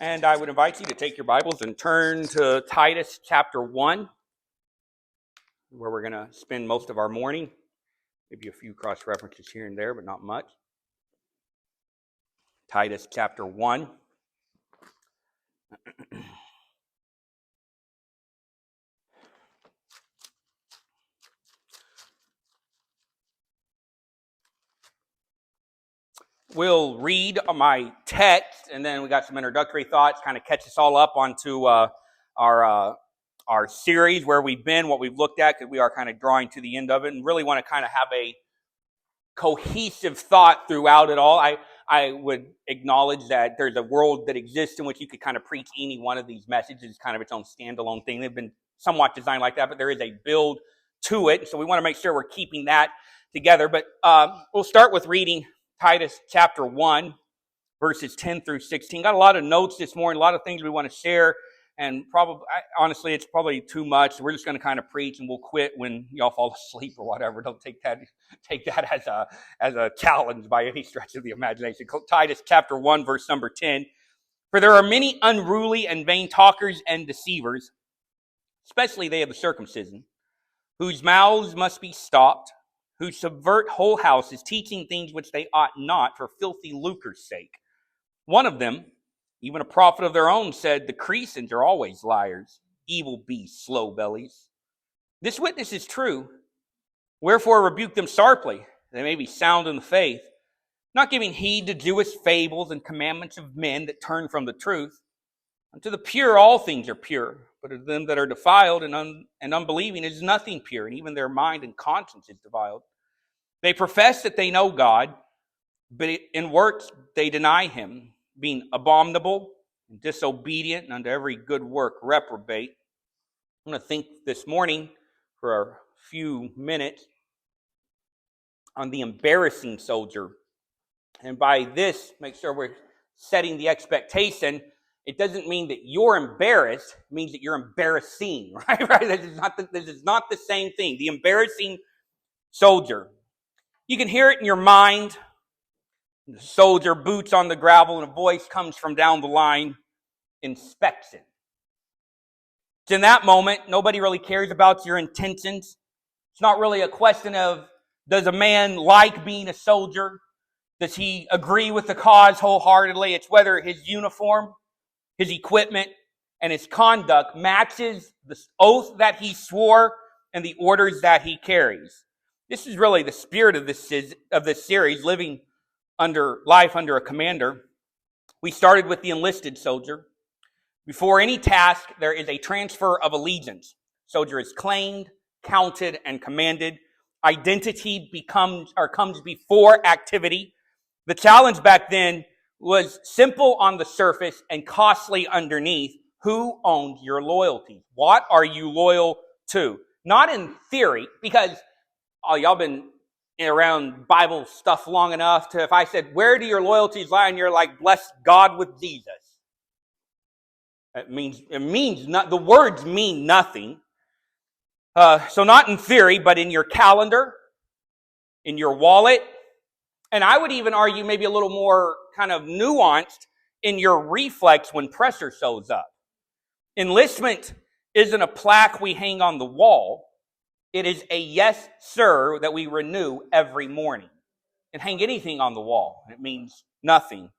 And I would invite you to take your Bibles and turn to Titus chapter 1, where we're going to spend most of our morning. Maybe a few cross references here and there, but not much. Titus chapter 1. We'll read my text, and then we got some introductory thoughts, kind of catch us all up onto our series, where we've been, what we've looked at, because we are kind of drawing to the end of it, and really want to kind of have a cohesive thought throughout it all. I would acknowledge that there's a world that exists in which you could kind of preach any one of these messages. It's kind of its own standalone thing. They've been somewhat designed like that, but there is a build to it. So we want to make sure we're keeping that together. But we'll start with reading Titus chapter 1, verses 10 through 16. Got a lot of notes this morning, a lot of things we want to share. And probably, honestly, it's probably too much. We're just going to kind of preach, and we'll quit when y'all fall asleep or whatever. Don't take that as a challenge by any stretch of the imagination. Titus chapter 1, verse number 10. For there are many unruly and vain talkers and deceivers, especially they of the circumcision, whose mouths must be stopped, who subvert whole houses, teaching things which they ought not for filthy lucre's sake. One of them, even a prophet of their own, said, the Cretans are always liars, evil beasts, slow bellies. This witness is true. Wherefore rebuke them sharply, they may be sound in the faith, not giving heed to Jewish fables and commandments of men that turn from the truth. Unto the pure all things are pure, but of them that are defiled and unbelieving is nothing pure, and even their mind and conscience is defiled. They profess that they know God, but in works they deny him, being abominable and disobedient, and unto every good work reprobate. I'm going to think this morning for a few minutes on the embarrassing soldier. And by this, make sure we're setting the expectation. It doesn't mean that you're embarrassed. It means that you're embarrassing, right? This is not the same thing. The embarrassing soldier. You can hear it in your mind. The soldier boots on the gravel, and a voice comes from down the line, inspects it. In that moment, nobody really cares about your intentions. It's not really a question of, does a man like being a soldier? Does he agree with the cause wholeheartedly? It's whether his uniform, his equipment, and his conduct matches the oath that he swore and the orders that he carries. This is really the spirit of this series, living life under a commander. We started with the enlisted soldier. Before any task, there is a transfer of allegiance. Soldier is claimed, counted, and commanded. Identity comes before activity. The challenge back then was simple on the surface and costly underneath. Who owns your loyalty? What are you loyal to? Not in theory, because y'all been around Bible stuff long enough to, if I said, where do your loyalties lie? And you're like, bless God with Jesus. The words mean nothing. So not in theory, but in your calendar, in your wallet, and I would even argue maybe a little more kind of nuanced in your reflex when pressure shows up. Enlistment isn't a plaque we hang on the wall. It is a yes, sir, that we renew every morning. And hang anything on the wall, it means nothing.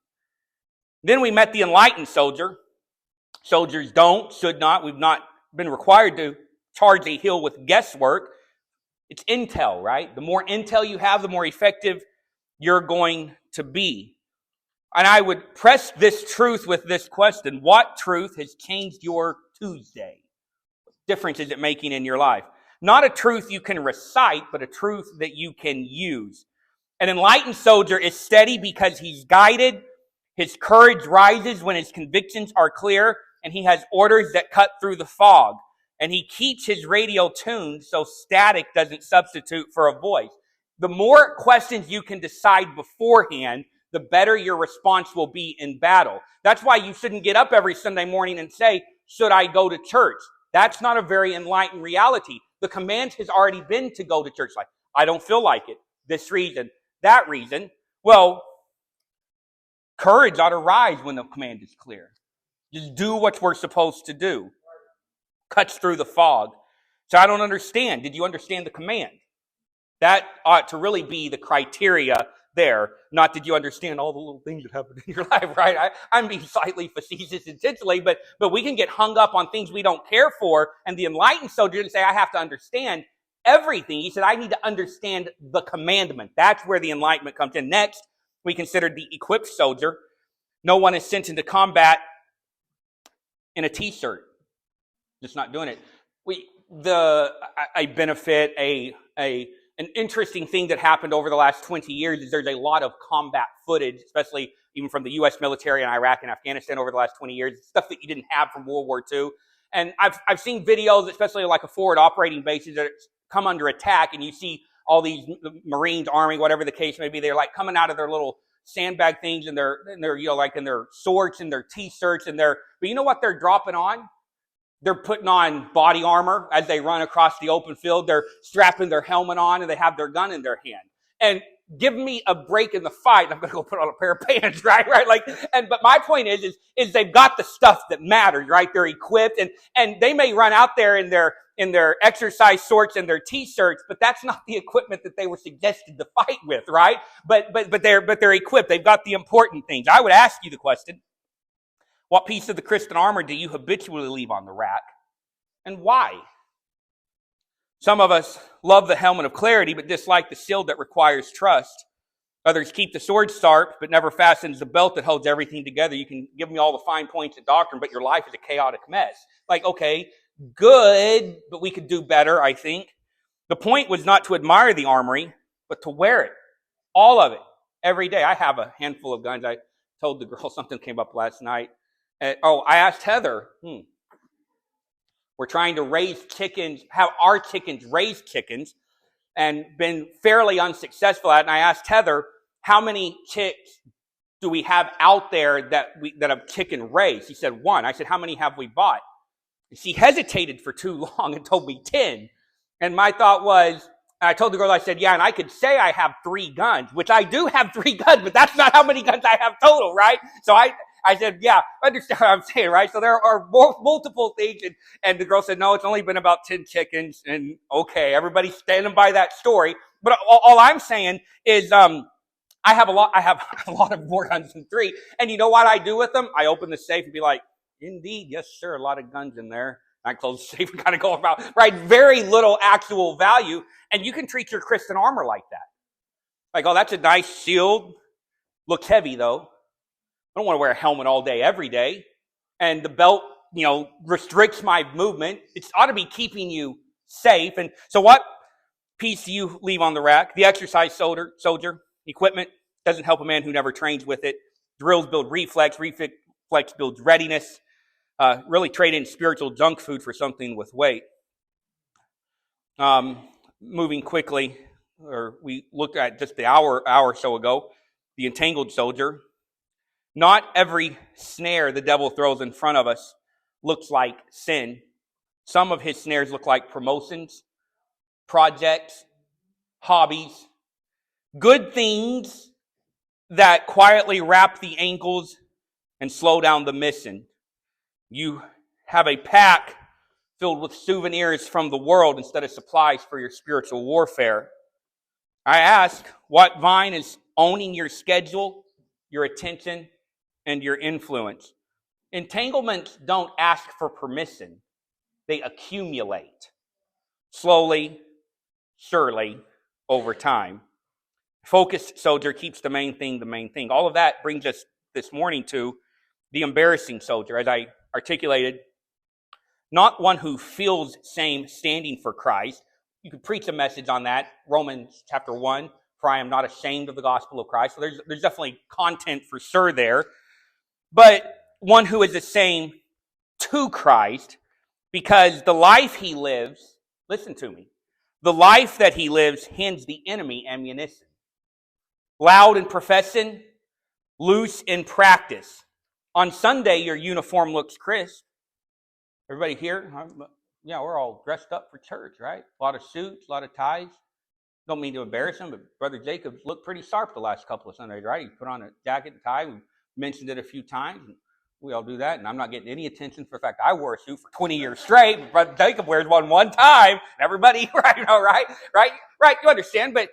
Then we met the enlightened soldier. Soldiers should not, we've not been required to charge a hill with guesswork. It's intel, right? The more intel you have, the more effective you're going to be. And I would press this truth with this question. What truth has changed your Tuesday? What difference is it making in your life? Not a truth you can recite, but a truth that you can use. An enlightened soldier is steady because he's guided. His courage rises when his convictions are clear, and he has orders that cut through the fog. And he keeps his radio tuned so static doesn't substitute for a voice. The more questions you can decide beforehand, the better your response will be in battle. That's why you shouldn't get up every Sunday morning and say, should I go to church? That's not a very enlightened reality. The command has already been to go to church. Like, I don't feel like it. This reason, that reason. Well, courage ought to rise when the command is clear. Just do what we're supposed to do. Cuts through the fog. So I don't understand. Did you understand the command? That ought to really be the criteria there. Not did you understand all the little things that happen in your life, right? I'm being slightly facetious intentionally, but we can get hung up on things we don't care for. And the enlightened soldier didn't say, I have to understand everything. He said, I need to understand the commandment. That's where the enlightenment comes in. Next, we considered the equipped soldier. No one is sent into combat in a t-shirt. Just not doing it. A benefit, an interesting thing that happened over the last 20 years is there's a lot of combat footage, especially even from the U.S. military in Iraq and Afghanistan over the last 20 years, stuff that you didn't have from World War II. And I've seen videos, especially like a forward operating bases that come under attack, and you see all these Marines, Army, whatever the case may be, they're like coming out of their little sandbag things and they're like in their shorts and their t-shirts but you know what they're dropping on? They're putting on body armor as they run across the open field. They're strapping their helmet on and they have their gun in their hand. And give me a break in the fight, I'm going to go put on a pair of pants, right? But my point is they've got the stuff that matters, right? They're equipped and they may run out there in their exercise shorts and their t-shirts, but that's not the equipment that they were suggested to fight with, right? But they're equipped. They've got the important things. I would ask you the question, what piece of the Christian armor do you habitually leave on the rack? And why? Some of us love the helmet of clarity, but dislike the shield that requires trust. Others keep the sword sharp, but never fastens the belt that holds everything together. You can give me all the fine points of doctrine, but your life is a chaotic mess. Like, okay, good, but we could do better, I think. The point was not to admire the armory, but to wear it. All of it. Every day. I have a handful of guns. I told the girl something came up last night. I asked Heather, we're trying to raise chickens, have our chickens raise chickens, and been fairly unsuccessful at it. And I asked Heather, how many chicks do we have out there that have chicken raised? She said 1. I said, how many have we bought? She hesitated for too long and told me 10. And my thought was, I told the girl, I said, yeah, and I could say I have 3 guns, which I do have 3 guns, but that's not how many guns I have total, right? So I said, yeah, understand what I'm saying, right? So there are multiple things. And the girl said, no, it's only been about 10 chickens. And okay, everybody's standing by that story. But all I'm saying is, I have a lot of more guns than 3. And you know what I do with them? I open the safe and be like, indeed, yes, sir, a lot of guns in there. I close the safe and kind of go about, right? Very little actual value. And you can treat your Christian armor like that. Like, oh, that's a nice shield. Looks heavy, though. I don't want to wear a helmet all day, every day. And the belt, restricts my movement. It ought to be keeping you safe. And so what piece do you leave on the rack? The exercise soldier. Equipment doesn't help a man who never trains with it. Drills build reflex. Reflex builds readiness. Really trade in spiritual junk food for something with weight. Moving quickly, we looked at just the hour or so ago, the entangled soldier. Not every snare the devil throws in front of us looks like sin. Some of his snares look like promotions, projects, hobbies, good things that quietly wrap the ankles and slow down the mission. You have a pack filled with souvenirs from the world instead of supplies for your spiritual warfare. I ask, what vine is owning your schedule, your attention, and your influence? Entanglements don't ask for permission. They accumulate. Slowly, surely, over time. Focused soldier keeps the main thing the main thing. All of that brings us this morning to the embarrassing soldier. As I articulated, not one who feels shame standing for Christ. You could preach a message on that. Romans chapter 1, for I am not ashamed of the gospel of Christ. So there's definitely content for sure there. But one who is the same to Christ, because the life he lives, listen to me, the life that he lives hands the enemy ammunition. Loud in profession, loose in practice. On Sunday, your uniform looks crisp. Everybody here? Yeah, we're all dressed up for church, right? A lot of suits, a lot of ties. Don't mean to embarrass him, but Brother Jacobs looked pretty sharp the last couple of Sundays, right? He put on a jacket and tie. We mentioned it a few times. We all do that, and I'm not getting any attention for the fact I wore a suit for 20 years straight. But Jacob wears one time, and everybody, right? You understand? But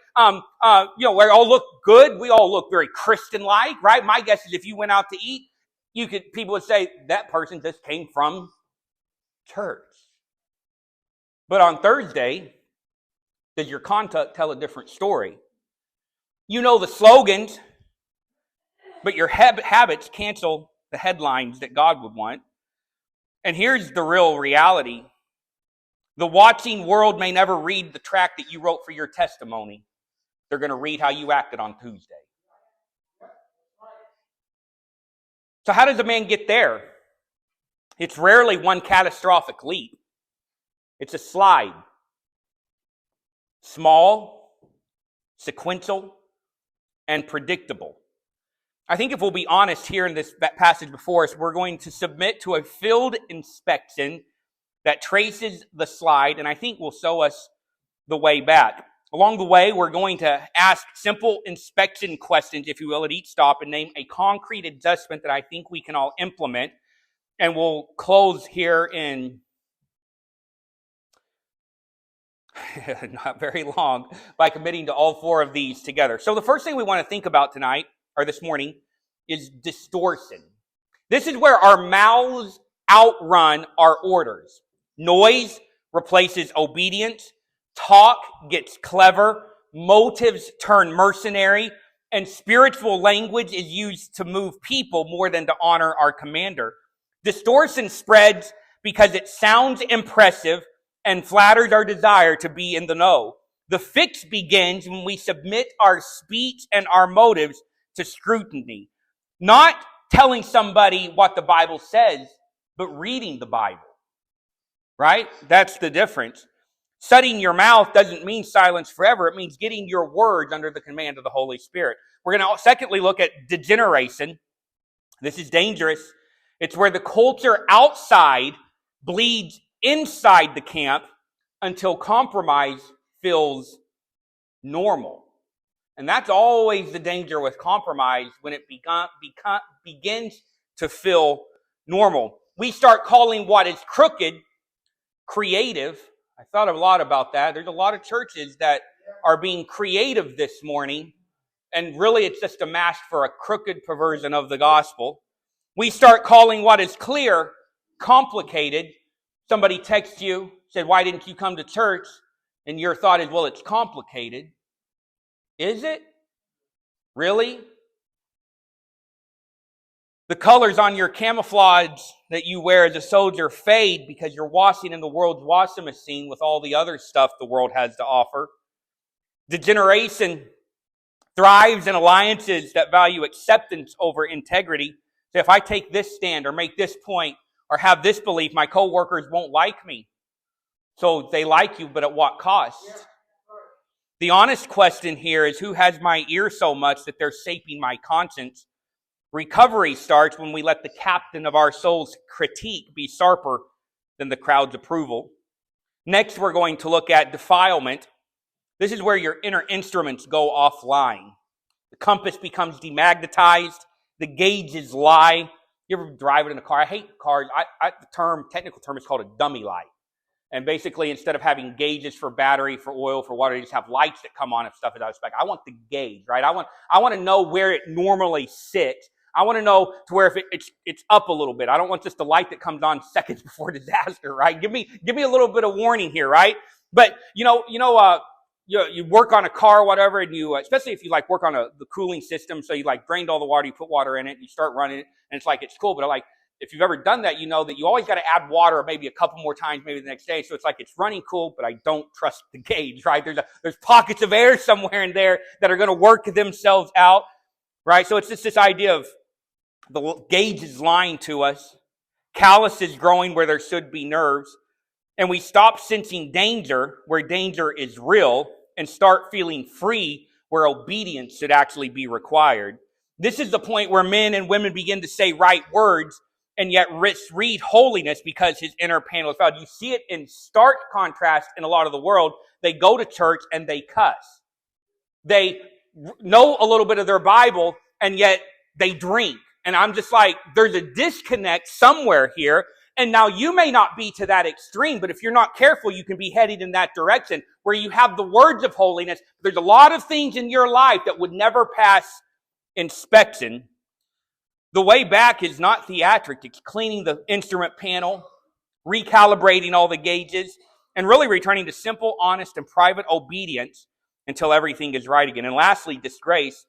we all look good. We all look very Christian-like, right? My guess is if you went out to eat, people would say that person just came from church. But on Thursday, does your conduct tell a different story? You know the slogans, but your habits cancel the headlines that God would want. And here's the real reality. The watching world may never read the tract that you wrote for your testimony. They're going to read how you acted on Tuesday. So how does a man get there? It's rarely one catastrophic leap. It's a slide. Small, sequential, and predictable. I think if we'll be honest here in this passage before us, we're going to submit to a field inspection that traces the slide, and I think will show us the way back. Along the way, we're going to ask simple inspection questions, if you will, at each stop and name a concrete adjustment that I think we can all implement. And we'll close here in not very long by committing to all four of these together. So the first thing we want to think about tonight, or this morning, is distortion. This is where our mouths outrun our orders. Noise replaces obedience. Talk gets clever. Motives turn mercenary. And spiritual language is used to move people more than to honor our commander. Distortion spreads because it sounds impressive and flatters our desire to be in the know. The fix begins when we submit our speech and our motives to scrutiny. Not telling somebody what the Bible says, but reading the Bible. Right? That's the difference. Shutting your mouth doesn't mean silence forever. It means getting your words under the command of the Holy Spirit. We're going to secondly look at degeneration. This is dangerous. It's where the culture outside bleeds inside the camp until compromise feels normal. And that's always the danger with compromise, when it begins to feel normal. We start calling what is crooked creative. I thought a lot about that. There's a lot of churches that are being creative this morning, and really it's just a mask for a crooked perversion of the gospel. We start calling what is clear complicated. Somebody texts you, said, "Why didn't you come to church?" And your thought is, well, it's complicated. Is it? Really? The colors on your camouflage that you wear as a soldier fade because you're washing in the world's washing machine with all the other stuff the world has to offer. Degeneration thrives in alliances that value acceptance over integrity. So if I take this stand or make this point or have this belief, my coworkers won't like me. So they like you, but at what cost? The honest question here is, who has my ear so much that they're shaping my conscience? Recovery starts when we let the captain of our soul's critique be sharper than the crowd's approval. Next, we're going to look at defilement. This is where your inner instruments go offline. The compass becomes demagnetized. The gauges lie. You ever drive it in a car? I hate cars. The technical term is called a dummy light. And basically, instead of having gauges for battery, for oil, for water, you just have lights that come on if stuff is out of spec. I want the gauge, right? I want to know where it normally sits. I want to know to where if it's up a little bit. I don't want just the light that comes on seconds before disaster, right? Give me a little bit of warning here, right? But you work on a car or whatever, and you especially if you like work on the cooling system, so you like drained all the water, you put water in it, and you start running it, and it's cool. But like if you've ever done that, you know that you always got to add water maybe a couple more times, maybe the next day. So it's like it's running cool, but I don't trust the gauge, right? There's pockets of air somewhere in there that are going to work themselves out, right? So it's just this idea of the gauge is lying to us. Calluses growing where there should be nerves. And we stop sensing danger where danger is real and start feeling free where obedience should actually be required. This is the point where men and women begin to say right words and yet read holiness because his inner panel is fouled. You see it in stark contrast in a lot of the world. They go to church and they cuss. They know a little bit of their Bible and yet they drink. And I'm just like, there's a disconnect somewhere here. And now you may not be to that extreme, but if you're not careful, you can be headed in that direction where you have the words of holiness. There's a lot of things in your life that would never pass inspection. The way back is not theatric. It's cleaning the instrument panel, recalibrating all the gauges, and really returning to simple, honest, and private obedience until everything is right again. And lastly, disgrace.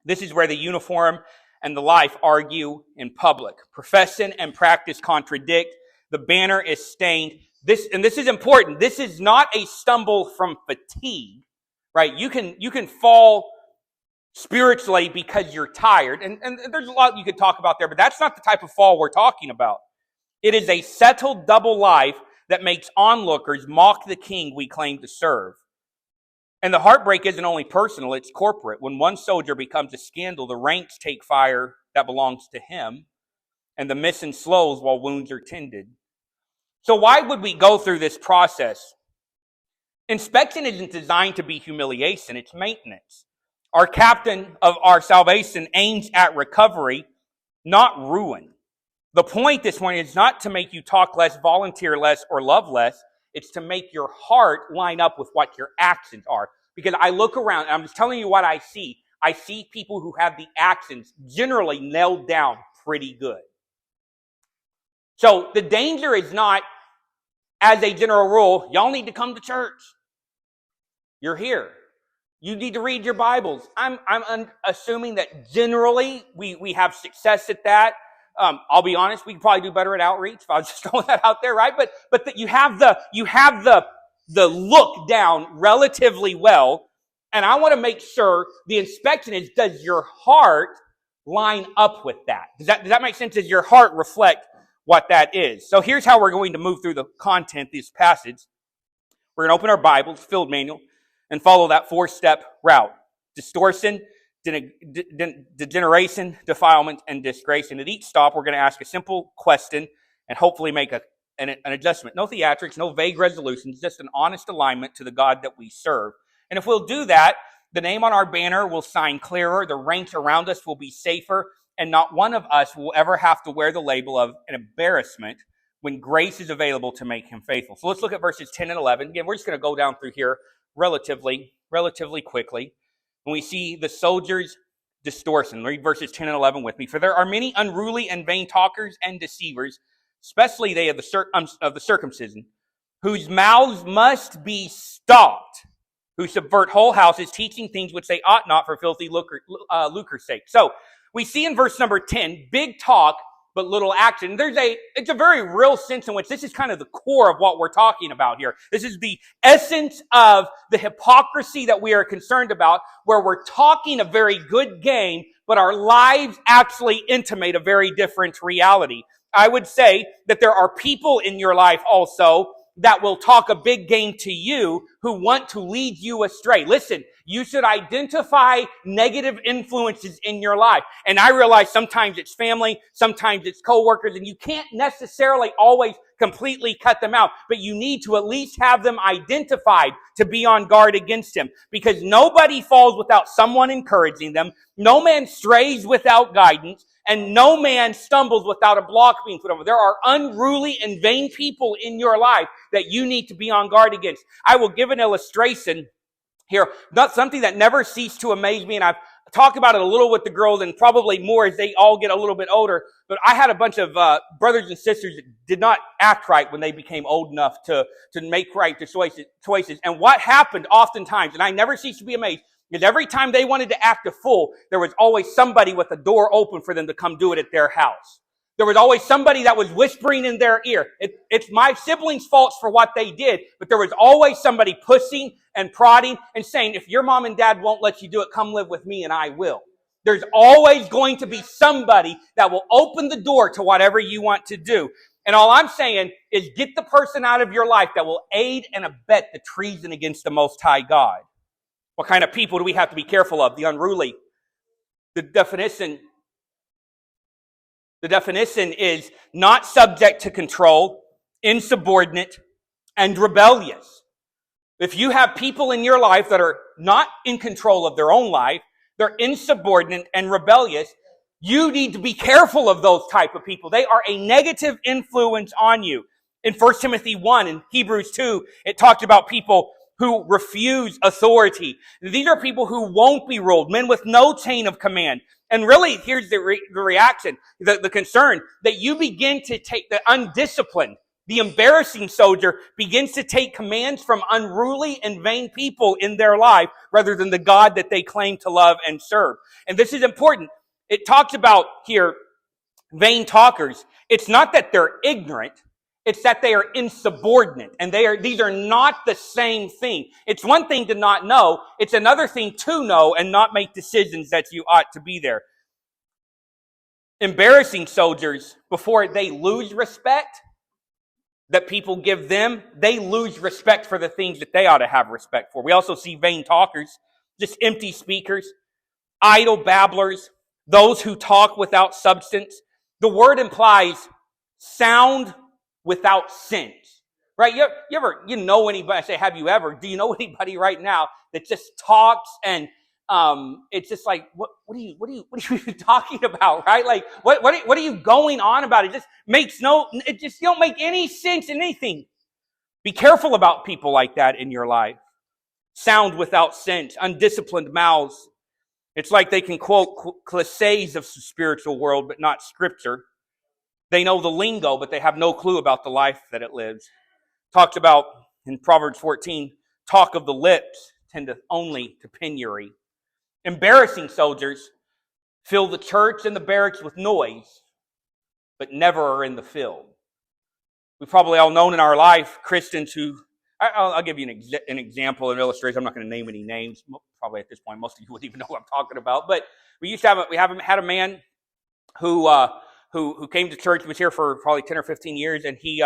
This is where the uniform and the life argue in public. Profession and practice contradict. The banner is stained. This is important. This is not a stumble from fatigue, right? You can fall spiritually because you're tired. And there's a lot you could talk about there, but that's not the type of fall we're talking about. It is a settled double life that makes onlookers mock the king we claim to serve. And the heartbreak isn't only personal, it's corporate. When one soldier becomes a scandal, the ranks take fire that belongs to him, and the mission slows while wounds are tended. So why would we go through this process? Inspection isn't designed to be humiliation, it's maintenance. Our captain of our salvation aims at recovery, not ruin. The point this morning is not to make you talk less, volunteer less, or love less. It's to make your heart line up with what your actions are. Because I look around, and I'm just telling you what I see. I see people who have the actions generally nailed down pretty good. So the danger is not, as a general rule, y'all need to come to church. You're here. You need to read your Bibles. I'm assuming that generally we have success at that. I'll be honest, we could probably do better at outreach if I was just throwing that out there, right? But that you have the look down relatively well, and I want to make sure the inspection is, does your heart line up with that? Does that make sense? Does your heart reflect what that is? So here's how we're going to move through the content, this passage. We're going to open our Bibles, field manual, and follow that 4-step route. Distortion, degeneration, defilement, and disgrace. And at each stop, we're going to ask a simple question and hopefully make an adjustment. No theatrics, no vague resolutions, just an honest alignment to the God that we serve. And if we'll do that, the name on our banner will shine clearer, the ranks around us will be safer, and not one of us will ever have to wear the label of an embarrassment when grace is available to make him faithful. So let's look at verses 10 and 11. Again, we're just going to go down through here relatively quickly. And we see the soldiers' distortion. Read verses 10 and 11 with me. For there are many unruly and vain talkers and deceivers, especially they of the circumcision, whose mouths must be stopped, who subvert whole houses, teaching things which they ought not for filthy lucre's sake. So we see in verse number 10, big talk, but little action. It's a very real sense in which this is kind of the core of what we're talking about here. This is the essence of the hypocrisy that we are concerned about, where we're talking a very good game, but our lives actually intimate a very different reality. I would say that there are people in your life also that will talk a big game to you who want to lead you astray. Listen, you should identify negative influences in your life. And I realize sometimes it's family, sometimes it's coworkers, and you can't necessarily always completely cut them out, but you need to at least have them identified to be on guard against them, because nobody falls without someone encouraging them. No man strays without guidance, and no man stumbles without a block being put over. There are unruly and vain people in your life that you need to be on guard against. I will give an illustration here, not something that never ceased to amaze me, and I've talked about it a little with the girls and probably more as they all get a little bit older, but I had a bunch of brothers and sisters that did not act right when they became old enough to make right choices. And what happened oftentimes, and I never ceased to be amazed, is every time they wanted to act a fool, there was always somebody with a door open for them to come do it at their house. There was always somebody that was whispering in their ear. It's my siblings' faults for what they did, but there was always somebody pushing and prodding and saying, if your mom and dad won't let you do it, come live with me and I will. There's always going to be somebody that will open the door to whatever you want to do. And all I'm saying is get the person out of your life that will aid and abet the treason against the Most High God. What kind of people do we have to be careful of? The unruly. The definition is not subject to control, insubordinate, and rebellious. If you have people in your life that are not in control of their own life, they're insubordinate and rebellious, You need to be careful of those type of people. They are a negative influence on you. In 1 Timothy 1 and Hebrews 2, it talked about people who refuse authority. These are people who won't be ruled, men with no chain of command. And really, here's the reaction, the concern, that you begin to take the undisciplined, the embarrassing soldier begins to take commands from unruly and vain people in their life rather than the God that they claim to love and serve. And this is important. It talks about here vain talkers. It's not that they're ignorant. It's that they are insubordinate. And these are not the same thing. It's one thing to not know. It's another thing to know and not make decisions that you ought to be there. Embarrassing soldiers, before they lose respect that people give them, they lose respect for the things that they ought to have respect for. We also see vain talkers, just empty speakers, idle babblers, those who talk without substance. The word implies sound without sense, right? You know anybody? I say, have you ever? Do you know anybody right now that just talks and it's just like, what are you talking about, right? Like, what are you going on about? It just don't make any sense in anything. Be careful about people like that in your life. Sound without sense, undisciplined mouths. It's like they can quote cliches of the spiritual world, but not scripture. They know the lingo, but they have no clue about the life that it lives. Talked about in Proverbs 14, talk of the lips tendeth only to penury. Embarrassing soldiers fill the church and the barracks with noise, but never are in the field. We've probably all known in our life Christians who, I'll give you an example, an illustration. I'm not going to name any names. Probably at this point, most of you wouldn't even know what I'm talking about. But we had a man who came to church. He was here for probably 10 or 15 years, and he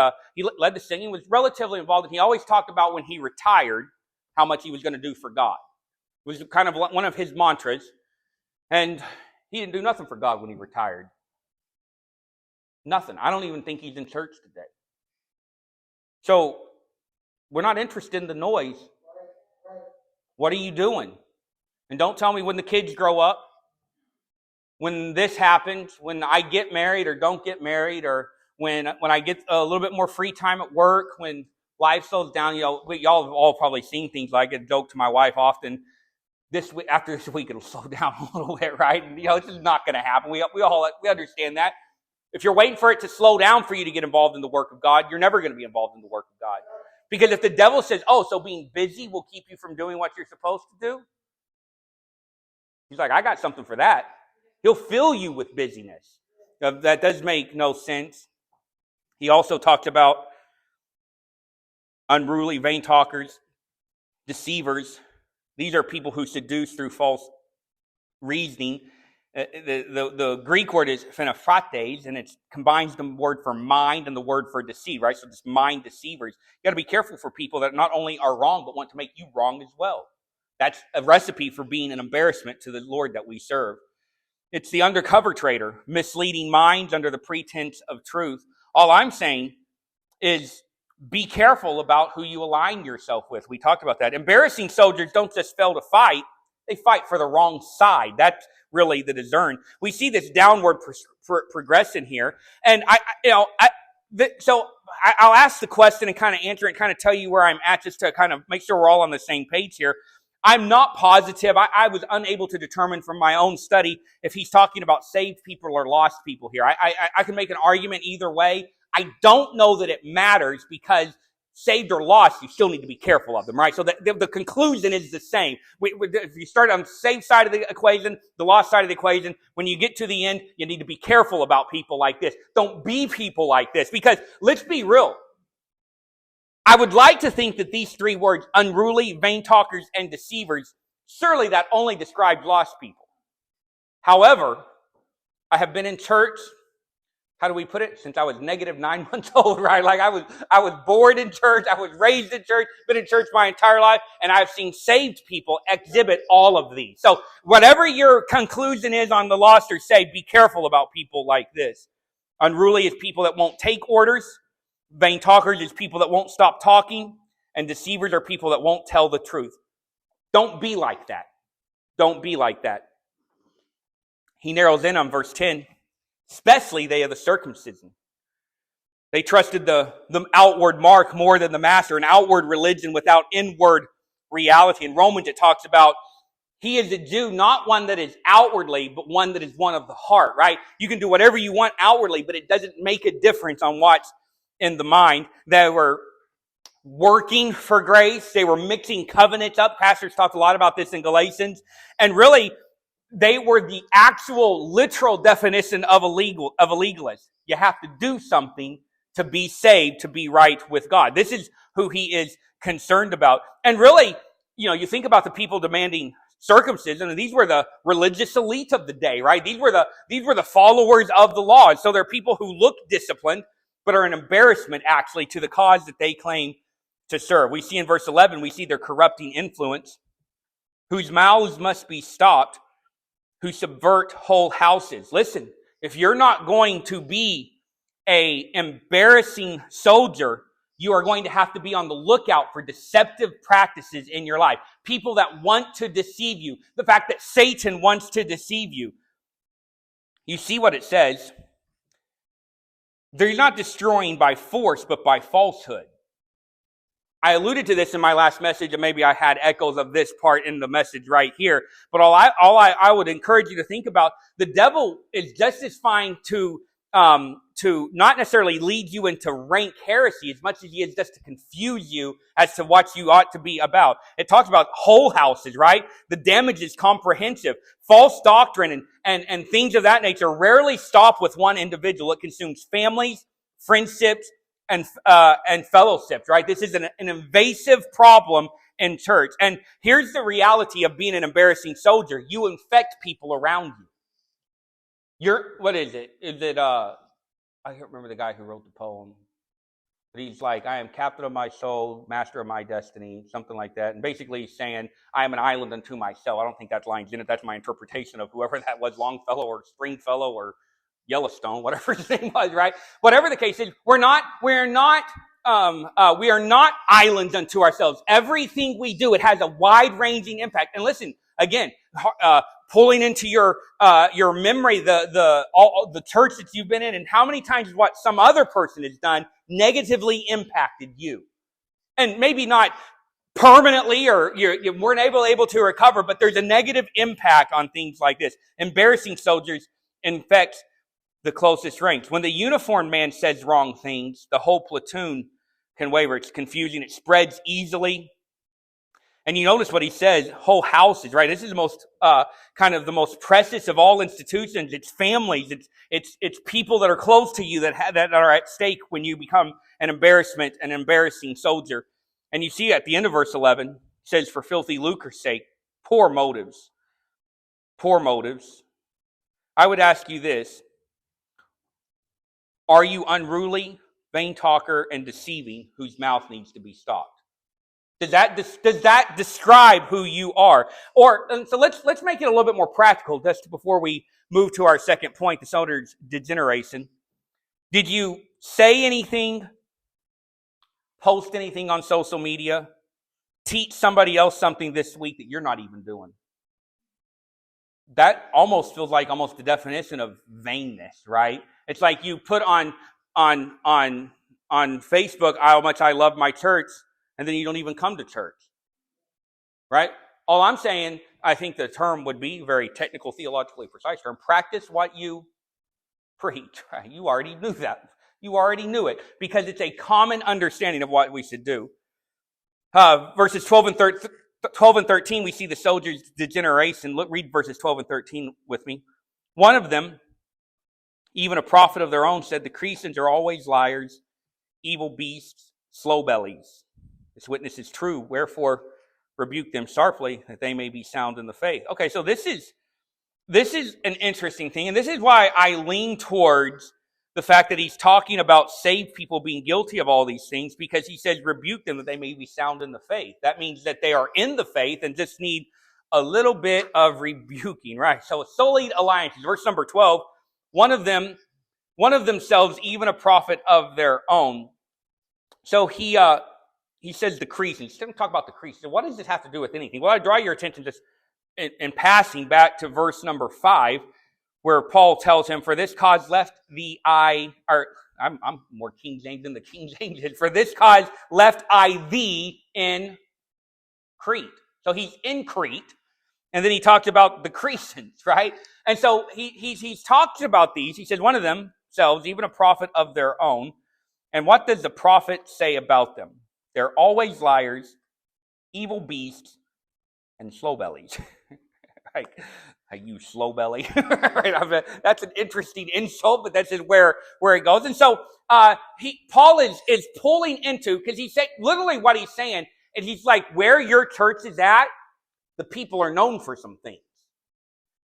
led the singing, was relatively involved, and he always talked about when he retired how much he was going to do for God. It was kind of one of his mantras, and he didn't do nothing for God when he retired. Nothing. I don't even think he's in church today. So we're not interested in the noise. What are you doing? And don't tell me when the kids grow up, when this happens, when I get married or don't get married, or when I get a little bit more free time at work, when life slows down. Y'all have all probably seen things like it. Joke to my wife often, after this week it'll slow down a little bit, right? And this is not going to happen. We understand that. If you're waiting for it to slow down for you to get involved in the work of God, you're never going to be involved in the work of God. Because if the devil says, so being busy will keep you from doing what you're supposed to do, he's like, I got something for that. He'll fill you with busyness. Now, that does make no sense. He also talked about unruly, vain talkers, deceivers. These are people who seduce through false reasoning. The Greek word is phenophrates, and it combines the word for mind and the word for deceive, right? So just mind deceivers. You got to be careful for people that not only are wrong, but want to make you wrong as well. That's a recipe for being an embarrassment to the Lord that we serve. It's the undercover trader, misleading minds under the pretense of truth. All I'm saying is be careful about who you align yourself with. We talked about that. Embarrassing soldiers don't just fail to fight. They fight for the wrong side. That's really the discern. We see this downward progression here. And I'll ask the question and kind of answer it and kind of tell you where I'm at, just to kind of make sure we're all on the same page here. I'm not positive. I was unable to determine from my own study if he's talking about saved people or lost people here. I can make an argument either way. I don't know that it matters, because saved or lost, you still need to be careful of them, right? So the conclusion is the same. If you start on the saved side of the equation, the lost side of the equation, when you get to the end, you need to be careful about people like this. Don't be people like this, because let's be real. I would like to think that these three words, unruly, vain talkers, and deceivers, surely that only describes lost people. However, I have been in church, how do we put it? Since I was negative 9 months old, right? Like I was born in church, I was raised in church, been in church my entire life, and I've seen saved people exhibit all of these. So whatever your conclusion is on the lost or saved, be careful about people like this. Unruly is people that won't take orders. Vain talkers is people that won't stop talking. And deceivers are people that won't tell the truth. Don't be like that. Don't be like that. he narrows in on verse 10, especially they of the circumcision. They trusted the outward mark more than the master, an outward religion without inward reality. In Romans, it talks about he is a Jew, not one that is outwardly, but one that is one of the heart, right? You can do whatever you want outwardly, but it doesn't make a difference on what's in the mind. They were working for grace. They were mixing covenants up. Pastors talked a lot about this in Galatians. And really, they were the actual literal definition of a legalist. You have to do something to be saved, to be right with God. This is who he is concerned about. And really, you think about the people demanding circumcision, and these were the religious elite of the day, right? These were the followers of the law. And so they're people who look disciplined, but are an embarrassment actually to the cause that they claim to serve. We see in verse 11, we see their corrupting influence, whose mouths must be stopped, who subvert whole houses. Listen, if you're not going to be a embarrassing soldier, you are going to have to be on the lookout for deceptive practices in your life. People that want to deceive you. The fact that Satan wants to deceive you. You see what it says. They're not destroying by force, but by falsehood. I alluded to this in my last message, and maybe I had echoes of this part in the message right here. But all I would encourage you to think about, the devil is just as fine to not necessarily lead you into rank heresy as much as he is just to confuse you as to what you ought to be about. It talks about whole houses, right? The damage is comprehensive. False doctrine and things of that nature rarely stop with one individual. It consumes families, friendships, and fellowships, right? This is an invasive problem in church. And here's the reality of being an embarrassing soldier. You infect people around you. What is it? Is it, I can't remember the guy who wrote the poem. But he's like, I am captain of my soul, master of my destiny, something like that. And basically he's saying, I am an island unto myself. I don't think that line's in it. That's my interpretation of whoever that was, Longfellow or Stringfellow or Yellowstone, whatever his name was, right? Whatever the case is, we are not islands unto ourselves. Everything we do, it has a wide-ranging impact. And listen, again, pulling into your memory the church that you've been in, and how many times what some other person has done negatively impacted you. And maybe not permanently, or you weren't able to recover, but there's a negative impact on things like this. Embarrassing soldiers infect the closest ranks. When the uniformed man says wrong things, the whole platoon can waver. It's confusing. It spreads easily. And you notice what he says, whole houses, right? This is the most, kind of the most precious of all institutions. It's families. It's people that are close to you that are at stake when you become an embarrassing soldier. And you see at the end of verse 11, it says, for filthy lucre's sake, poor motives. Poor motives. I would ask you this. Are you unruly, vain talker, and deceiving, whose mouth needs to be stopped? Does that describe who you are? So let's make it a little bit more practical just before we move to our second point, the soldier's degeneration. Did you say anything, post anything on social media, teach somebody else something this week that you're not even doing? That almost feels like almost the definition of vainness, right? It's like you put on Facebook how much I love my church, and then you don't even come to church, right? All I'm saying, I think the term would be very technical, theologically precise term. Practice what you preach, right? You already knew that. You already knew it because it's a common understanding of what we should do. Verses 12 and 13, we see the soldier's degeneration. Read verses 12 and 13 with me. One of them, even a prophet of their own, said, the Cretans are always liars, evil beasts, slow bellies. This witness is true, wherefore rebuke them sharply, that they may be sound in the faith. Okay, so this is an interesting thing, and this is why I lean towards the fact that he's talking about saved people being guilty of all these things, because he says rebuke them that they may be sound in the faith. That means that they are in the faith and just need a little bit of rebuking, right? So sullied alliances. Verse number 12, one of themselves, even a prophet of their own. So he says the Cretans. He's going to talk about the Cretans. So what does this have to do with anything? Well, I draw your attention just in passing back to verse number 5, where Paul tells him, for this cause left I, or I'm more King James than the King James is, for this cause left I thee in Crete. So he's in Crete, and then he talked about the Cretans, right? And so he's talked about these. He says, one of them selves, even a prophet of their own. And what does the prophet say about them? They're always liars, evil beasts, and slow bellies. Right? I use slow belly. Right? That's an interesting insult, but that's just where it goes. And so Paul is pulling into, because he said literally what he's saying, and he's like, where your church is at, the people are known for some things.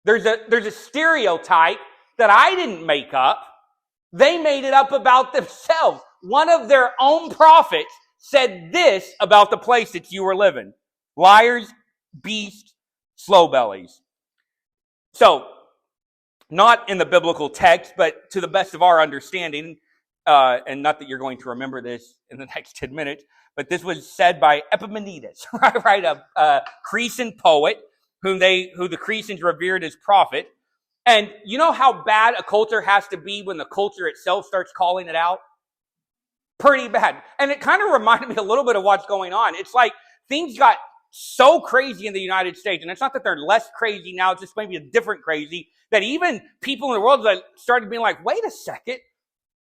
There's a stereotype that I didn't make up. They made it up about themselves. One of their own prophets said this about the place that you were living. Liars, beasts, slow bellies. So, not in the biblical text, but to the best of our understanding, and not that you're going to remember this in the next 10 minutes, but this was said by Epimenides, right? A Cretan poet who the Cretans revered as prophet. And you know how bad a culture has to be when the culture itself starts calling it out? Pretty bad. And it kind of reminded me a little bit of what's going on. It's like things got so crazy in the United States, and it's not that they're less crazy now, it's just maybe a different crazy, that even people in the world started being like, wait a second,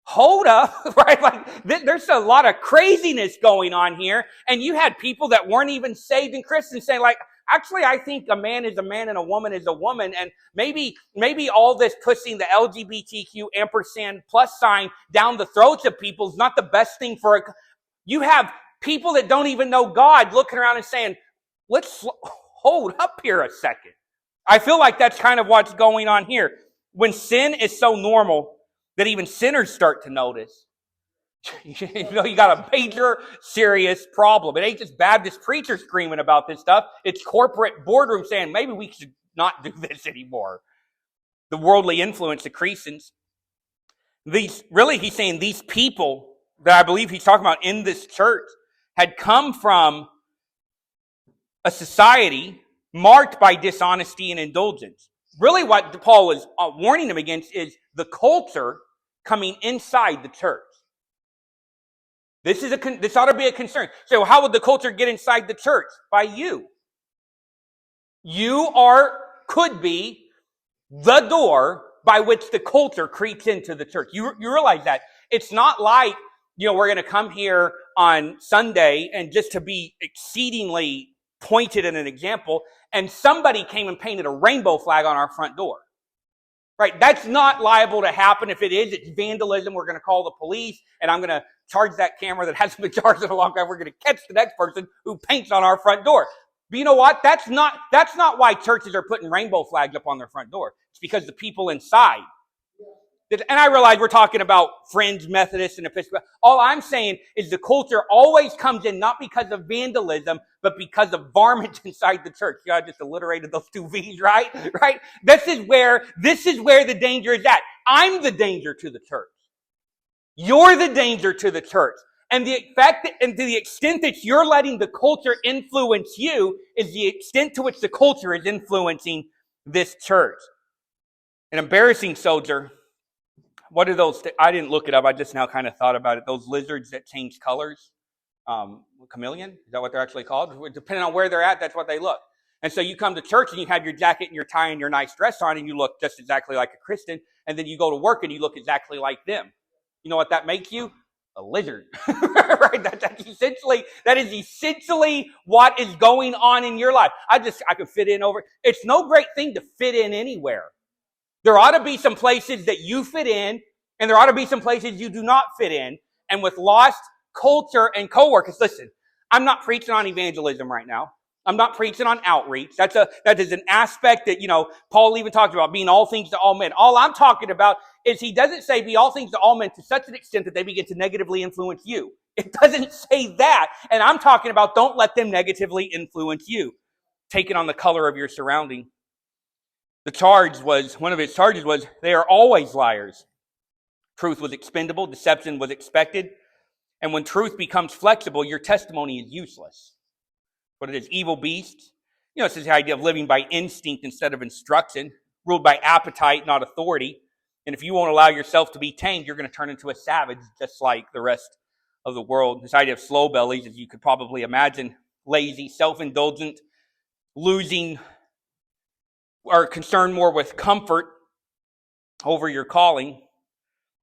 hold up, right? Like there's a lot of craziness going on here, and you had people that weren't even saved and Christians saying like, actually, I think a man is a man and a woman is a woman, and maybe all this pushing the LGBTQ ampersand plus sign down the throats of people is not the best thing for you have people that don't even know God looking around and saying, let's hold up here a second. I feel like that's kind of what's going on here. When sin is so normal that even sinners start to notice, you know, you got a major, serious problem. It ain't just Baptist preachers screaming about this stuff. It's corporate boardroom saying, maybe we should not do this anymore. The worldly influence, the Cretans. He's saying these people that I believe he's talking about in this church had come from a society marked by dishonesty and indulgence. Really what Paul is warning them against is the culture coming inside the church. This ought to be a concern. So how would the culture get inside the church? By you. You could be the door by which the culture creeps into the church. You realize that. It's not like, you know, we're going to come here on Sunday and just to be exceedingly pointed in an example, and somebody came and painted a rainbow flag on our front door. Right? That's not liable to happen. If it is, it's vandalism. We're going to call the police, and I'm going to charge that camera that hasn't been charged in a long time. We're going to catch the next person who paints on our front door. But you know what? That's not why churches are putting rainbow flags up on their front door. It's because the people inside. And I realize we're talking about Friends, Methodists, and Episcopal. All I'm saying is the culture always comes in not because of vandalism, but because of varmints inside the church. You know, I just alliterated those two V's, right? Right? This is where the danger is at. I'm the danger to the church. You're the danger to the church. And to the extent that you're letting the culture influence you is the extent to which the culture is influencing this church. An embarrassing soldier. What are those? I didn't look it up. I just now kind of thought about it. Those lizards that change colors. Chameleon? Is that what they're actually called? Depending on where they're at, that's what they look. And so you come to church and you have your jacket and your tie and your nice dress on and you look just exactly like a Christian. And then you go to work and you look exactly like them. You know what that makes you? A lizard. Right? That is essentially what is going on in your life. I could fit in over. It's no great thing to fit in anywhere. There ought to be some places that you fit in, and there ought to be some places you do not fit in. And with lost culture and coworkers, listen, I'm not preaching on evangelism right now. I'm not preaching on outreach. That is an aspect that, you know, Paul even talked about being all things to all men. All I'm talking about is he doesn't say be all things to all men to such an extent that they begin to negatively influence you. It doesn't say that. And I'm talking about don't let them negatively influence you. Take it on the color of your surrounding. One of his charges was, they are always liars. Truth was expendable, deception was expected, and when truth becomes flexible, your testimony is useless. What it is, evil beasts. You know, it's this idea of living by instinct instead of instruction. ruled by appetite, not authority. And if you won't allow yourself to be tamed, you're going to turn into a savage just like the rest of the world. This idea of slow bellies, as you could probably imagine, lazy, self-indulgent, losing, or concerned more with comfort over your calling.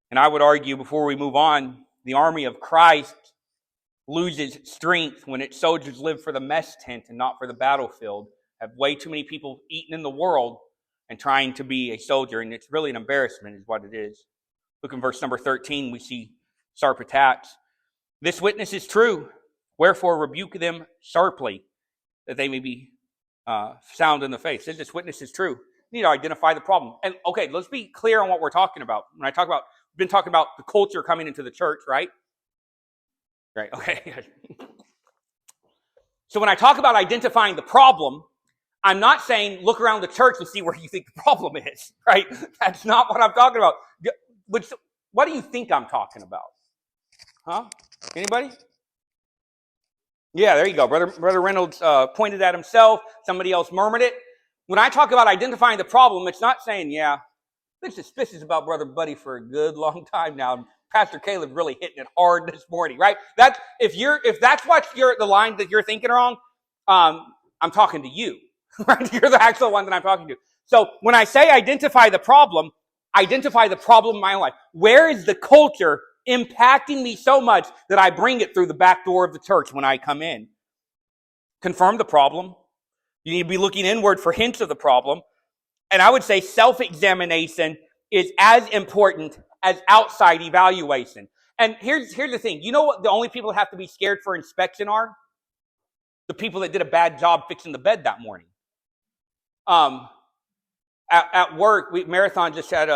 And I would argue, before we move on, the army of Christ loses strength when its soldiers live for the mess tent and not for the battlefield. Have way too many people eating in the world and trying to be a soldier, and it's really an embarrassment is what it is. Look in verse number 13, we see sharp attacks. This witness is true, wherefore rebuke them sharply, that they may be sound in the face. This witness is true. You need to identify the problem. And okay, let's be clear on what we're talking about. When I talk about, we've been talking about the culture coming into the church, right? Right, okay. So when I talk about identifying the problem, I'm not saying look around the church and see where you think the problem is, right? That's not what I'm talking about. What do you think I'm talking about? Huh? Anybody? Yeah, there you go. Brother Reynolds pointed at himself. Somebody else murmured it. When I talk about identifying the problem, it's not saying, yeah, been suspicious about Brother Buddy for a good long time now. Pastor Caleb really hitting it hard this morning, right? That's if that's what the line that you're thinking wrong, I'm talking to you, right? You're the actual one that I'm talking to. So when I say identify the problem in my own life. Where is the culture impacting me so much that I bring it through the back door of the church when I come in? Confirm the problem. You need to be looking inward for hints of the problem. And I would say self-examination is as important as outside evaluation. And here's the thing. You know what the only people that have to be scared for inspection are? The people that did a bad job fixing the bed that morning. At work, Marathon just had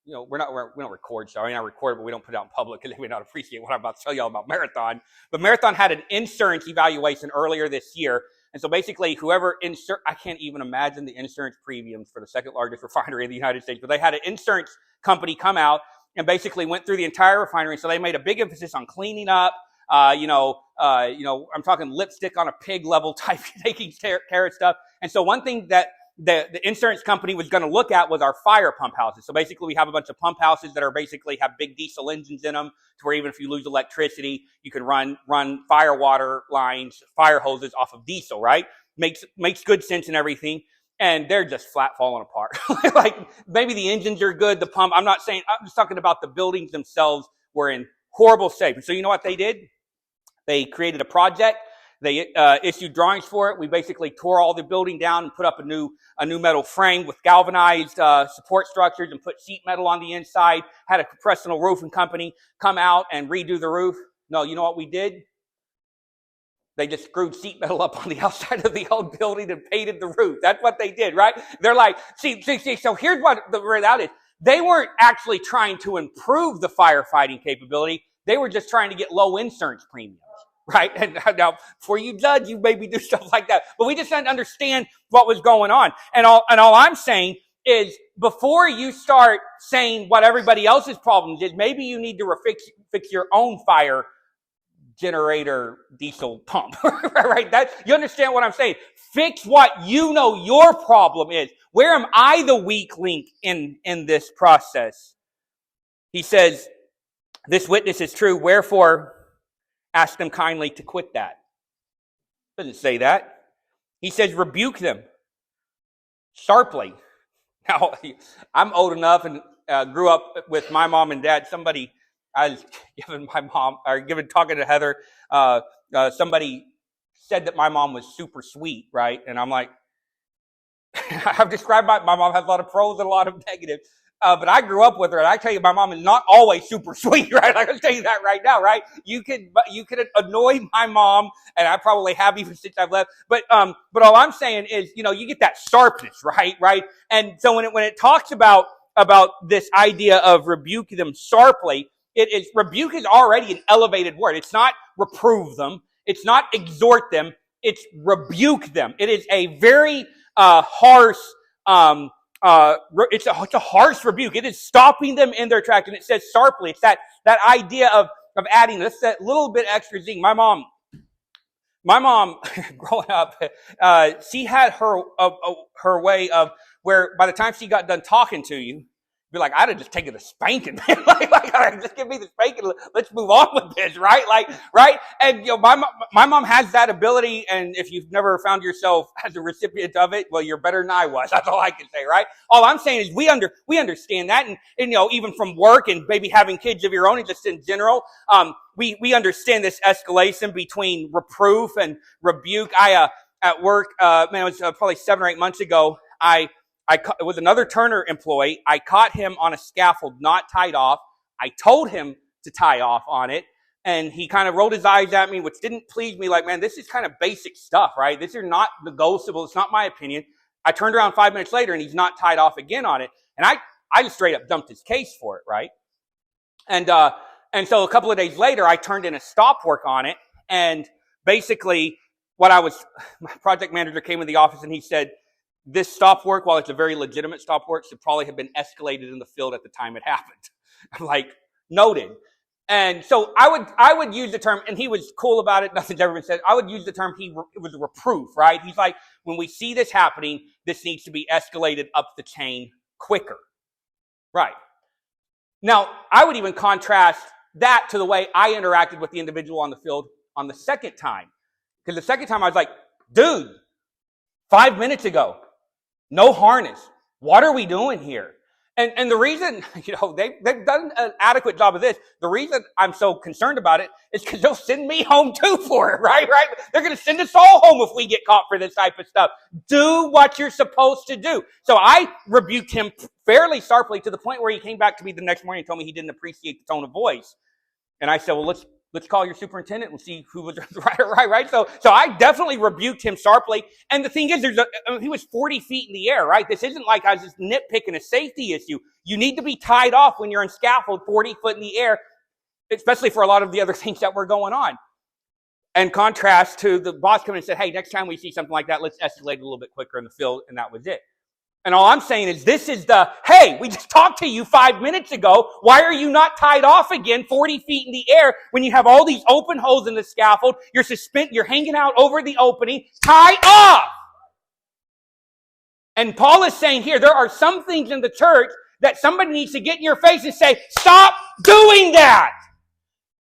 we don't record, so I mean, I record, but we don't put it out in public because they may not appreciate what I'm about to tell y'all about Marathon. But Marathon had an insurance evaluation earlier this year. And so basically, I can't even imagine the insurance premiums for the second largest refinery in the United States, but they had an insurance company come out and basically went through the entire refinery. So they made a big emphasis on cleaning up, I'm talking lipstick on a pig level type, taking care of stuff. And so one thing that the insurance company was going to look at was our fire pump houses. So basically we have a bunch of pump houses that are basically have big diesel engines in them to where even if you lose electricity, you can run fire water lines, fire hoses off of diesel, right? Makes good sense and everything. And they're just flat falling apart. Like maybe the engines are good, the pump. I'm just talking about the buildings themselves were in horrible shape. And so you know what they did? They created a project. They issued drawings for it. We basically tore all the building down and put up a new metal frame with galvanized support structures and put sheet metal on the inside. Had a professional roofing company come out and redo the roof. No, you know what we did? They just screwed sheet metal up on the outside of the old building and painted the roof. That's what they did, right? They're like, see. So here's what the reality is. They weren't actually trying to improve the firefighting capability. They were just trying to get low insurance premiums. Right? And now, before you judge, you maybe do stuff like that. But we just had to understand what was going on. And all I'm saying is, before you start saying what everybody else's problems is, maybe you need to fix your own fire generator diesel pump. Right? You understand what I'm saying? Fix what you know your problem is. Where am I the weak link in this process? He says, this witness is true, wherefore ask them kindly to quit that. Doesn't say that. He says, rebuke them sharply. Now, I'm old enough and grew up with my mom and dad. I was talking to Heather. Somebody said that my mom was super sweet, right? And I'm like, I've described my mom has a lot of pros and a lot of negatives. But I grew up with her, and I tell you, my mom is not always super sweet, right? I can tell you that right now, right? You could annoy my mom, and I probably have even since I've left. But all I'm saying is, you get that sharpness, right? And so when it talks about this idea of rebuke them sharply, rebuke is already an elevated word. It's not reprove them. It's not exhort them. It's rebuke them. It is a very harsh. It's a harsh rebuke. It is stopping them in their tracks, and it says sharply. It's that idea of adding that little bit extra zing. My mom my mom, growing up, she had her way of where by the time she got done talking to you, be like, I'd have just taken a spanking, man. like, all right, just give me the spanking. Let's move on with this, right? Right? And my mom has that ability, and if you've never found yourself as a recipient of it, well, you're better than I was. That's all I can say, right? All I'm saying is we understand that, and even from work and maybe having kids of your own, and just in general, we understand this escalation between reproof and rebuke. At work, it was probably 7 or 8 months ago, it was another Turner employee. I caught him on a scaffold, not tied off. I told him to tie off on it, and he kind of rolled his eyes at me, which didn't please me. Like, man, this is kind of basic stuff, right? This is not negotiable. It's not my opinion. I turned around 5 minutes later, and he's not tied off again on it. And I just straight up dumped his case for it, right? And so a couple of days later, I turned in a stop work on it, and basically my project manager came in the office, and he said, this stop work, while it's a very legitimate stop work, should probably have been escalated in the field at the time it happened. I'm like, noted. And so I would use the term, and he was cool about it. Nothing's ever been said. I would use the term, it was a reproof, right? He's like, when we see this happening, this needs to be escalated up the chain quicker. Right. Now, I would even contrast that to the way I interacted with the individual on the field on the second time. Because the second time I was like, dude, 5 minutes ago, no harness. What are we doing here? And the reason, they've done an adequate job of this. The reason I'm so concerned about it is because they'll send me home too for it, right? They're going to send us all home if we get caught for this type of stuff. Do what you're supposed to do. So I rebuked him fairly sharply to the point where he came back to me the next morning and told me he didn't appreciate the tone of voice. And I said, well, let's call your superintendent and see who was right. So I definitely rebuked him sharply. And the thing is, he was 40 feet in the air, right? This isn't like I was just nitpicking a safety issue. You need to be tied off when you're on scaffold 40 foot in the air, especially for a lot of the other things that were going on. And contrast to the boss coming and said, hey, next time we see something like that, let's escalate a little bit quicker in the field. And that was it. And all I'm saying is this is hey, we just talked to you 5 minutes ago. Why are you not tied off again 40 feet in the air when you have all these open holes in the scaffold? You're hanging out over the opening. Tie off! And Paul is saying here, there are some things in the church that somebody needs to get in your face and say, stop doing that!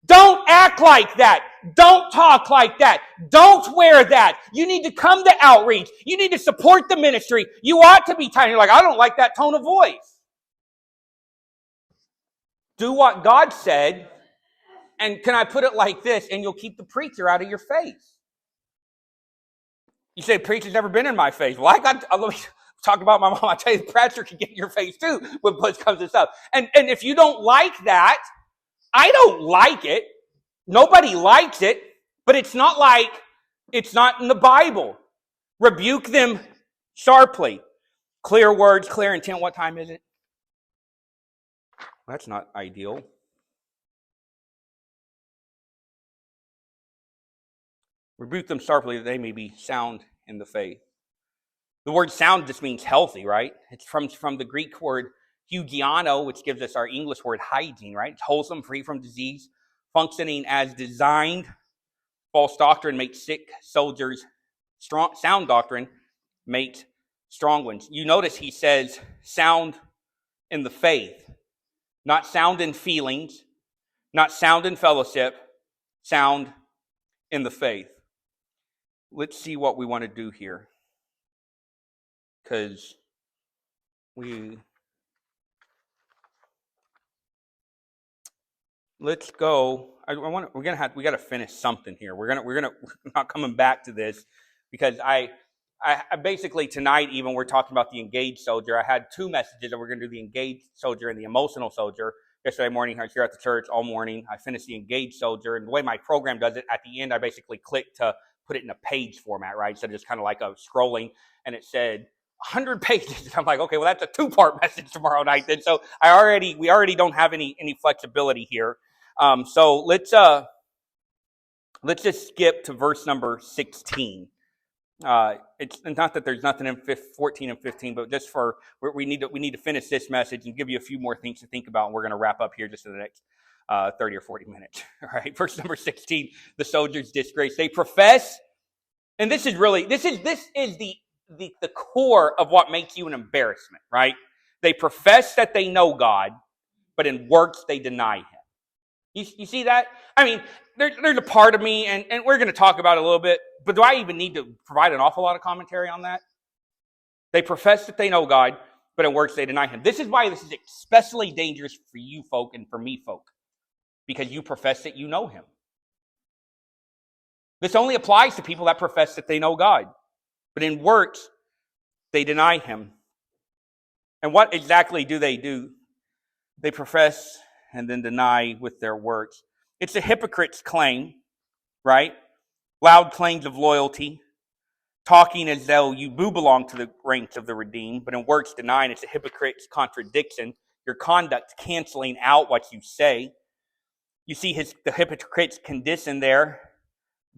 Don't act like that. Don't talk like that. Don't wear that. You need to come to outreach. You need to support the ministry. You ought to be tired. You're like, I don't like that tone of voice. Do what God said. And can I put it like this? And you'll keep the preacher out of your face. You say, preacher's never been in my face. Well, let me talk about my mom. I tell you, the preacher can get in your face too when push comes to stuff. And if you don't like that, I don't like it. Nobody likes it, but it's not like it's not in the Bible. Rebuke them sharply. Clear words, clear intent. What time is it? That's not ideal. Rebuke them sharply that they may be sound in the faith. The word sound just means healthy, right? It's from the Greek word hygiano, which gives us our English word hygiene, right? It's wholesome, free from disease, functioning as designed. False doctrine makes sick soldiers strong. Sound doctrine makes strong ones. You notice he says sound in the faith, not sound in feelings, not sound in fellowship, sound in the faith. Let's see what we want to do here, because let's go. We got to finish something here. We're not coming back to this because I basically tonight, even we're talking about the engaged soldier. I had two messages that we're going to do the engaged soldier and the emotional soldier. Yesterday morning, I was here at the church all morning. I finished the engaged soldier, and the way my program does it, at the end, I basically clicked to put it in a page format, right? So just kind of like a scrolling, and it said 100 pages. I'm like, okay, well, that's a two-part message tomorrow night then. So we already don't have any flexibility here. So let's just skip to verse number 16. It's not that there's nothing in 14 and 15, but just we need to finish this message and give you a few more things to think about. And we're going to wrap up here just in the next 30 or 40 minutes. All right. Verse number 16, the soldiers' disgrace. They profess And this is the core of what makes you an embarrassment, right? They profess that they know God, but in works they deny him. You see that? I mean, there's a part of me, and we're going to talk about it a little bit, but do I even need to provide an awful lot of commentary on that? They profess that they know God, but in works they deny him. This is why this is especially dangerous for you folk and for me folk, because you profess that you know him. This only applies to people that profess that they know God, but in works they deny him. And what exactly do? They profess and then deny with their works. It's a hypocrite's claim, right? Loud claims of loyalty, talking as though you do belong to the ranks of the redeemed, but in works denying. It's a hypocrite's contradiction. Your conduct canceling out what you say. You see the hypocrite's condition there,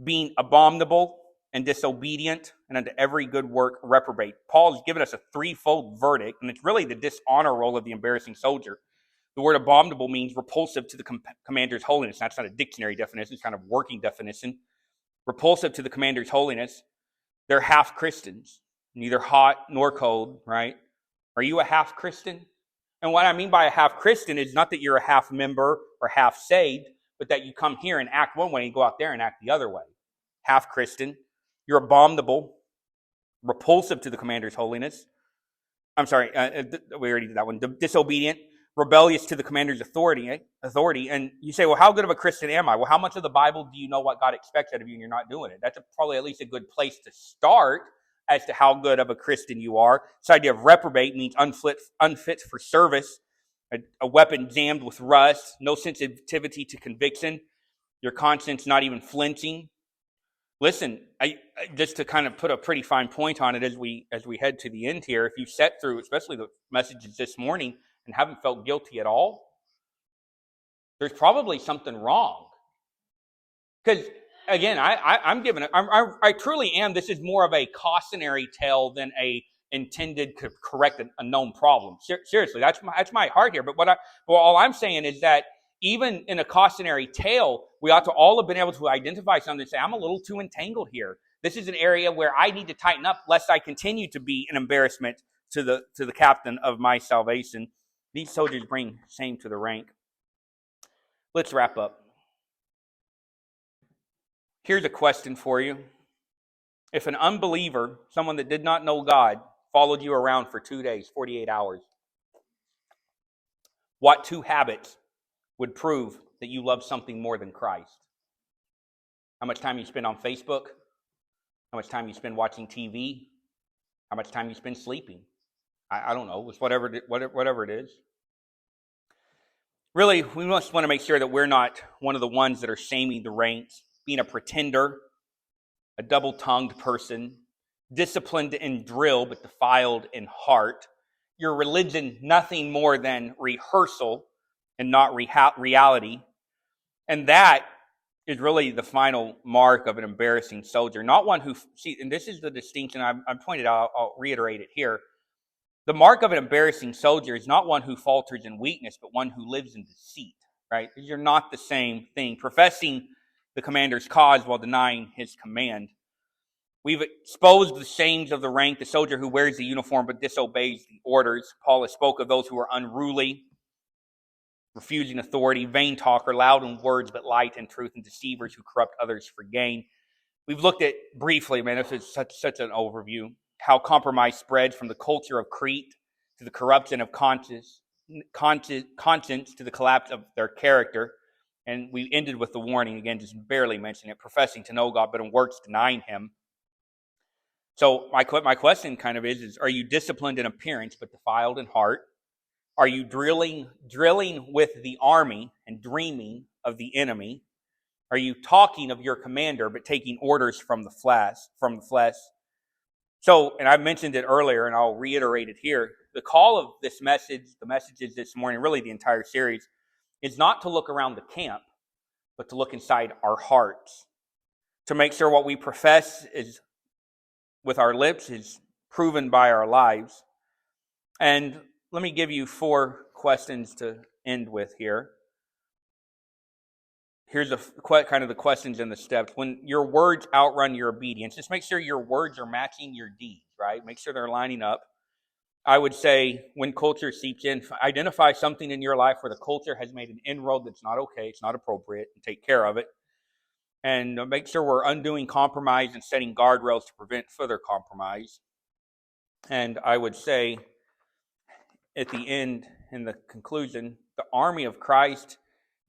being abominable and disobedient, and unto every good work reprobate. Paul has given us a threefold verdict, and it's really the dishonor role of the embarrassing soldier. The word abominable means repulsive to the commander's holiness. That's not a dictionary definition, it's kind of working definition. Repulsive to the commander's holiness. They're half Christians, neither hot nor cold, right? Are you a half Christian? And what I mean by a half Christian is not that you're a half member or half saved, but that you come here and act one way and go out there and act the other way. Half Christian. You're abominable, repulsive to the commander's holiness. I'm sorry, we already did that one. Disobedient, rebellious to the commander's authority. And you say, well, how good of a Christian am I? Well, how much of the Bible do you know what God expects out of you and you're not doing it? That's probably at least a good place to start as to how good of a Christian you are. This idea of reprobate means unfit for service, a weapon jammed with rust, no sensitivity to conviction, your conscience not even flinching. Listen, just to kind of put a pretty fine point on it as we head to the end here, if you sat through, especially the messages this morning, and haven't felt guilty at all, there's probably something wrong. Because again, I truly am. This is more of a cautionary tale than a intended to correct a known problem. Seriously, that's my heart here. But all I'm saying is that even in a cautionary tale, we ought to all have been able to identify something and say, I'm a little too entangled here. This is an area where I need to tighten up lest I continue to be an embarrassment to the captain of my salvation. These soldiers bring shame to the rank. Let's wrap up. Here's a question for you. If an unbeliever, someone that did not know God, followed you around for 2 days, 48 hours, what two habits would prove that you love something more than Christ? How much time you spend on Facebook? How much time you spend watching TV? How much time you spend sleeping? I don't know. It's whatever it is. Really, we must want to make sure that we're not one of the ones that are shaming the ranks, being a pretender, a double-tongued person, disciplined in drill but defiled in heart. Your religion, nothing more than rehearsal and not reality. And that is really the final mark of an embarrassing soldier. Not one who, and this is the distinction I've pointed out, I'll reiterate it here. The mark of an embarrassing soldier is not one who falters in weakness, but one who lives in deceit, right? These are not the same thing. Professing the commander's cause while denying his command. We've exposed the shames of the rank, the soldier who wears the uniform but disobeys the orders. Paul has spoke of those who are unruly, refusing authority, vain talker, loud in words but light in truth, and deceivers who corrupt others for gain. We've looked at briefly, this is such an overview, how compromise spreads from the culture of Crete to the corruption of conscience to the collapse of their character. And we ended with the warning, again, just barely mentioning it, professing to know God, but in works denying him. So my question kind of is are you disciplined in appearance but defiled in heart? Are you drilling with the army and dreaming of the enemy? Are you talking of your commander but taking orders from the flesh? So, and I mentioned it earlier and I'll reiterate it here. The call of this message, the messages this morning, really the entire series, is not to look around the camp, but to look inside our hearts. To make sure what we profess is with our lips is proven by our lives. And let me give you 4 questions to end with here. here's kind of the questions and the steps. When your words outrun your obedience, just make sure your words are matching your deeds, right? Make sure they're lining up. I would say when culture seeps in, identify something in your life where the culture has made an inroad that's not okay, it's not appropriate, and take care of it. And make sure we're undoing compromise and setting guardrails to prevent further compromise. And I would say at the end, in the conclusion, the army of Christ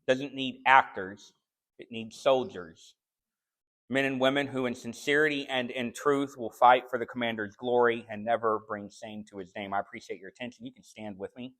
doesn't need actors, it needs soldiers. Men and women who in sincerity and in truth will fight for the commander's glory and never bring shame to his name. I appreciate your attention. You can stand with me.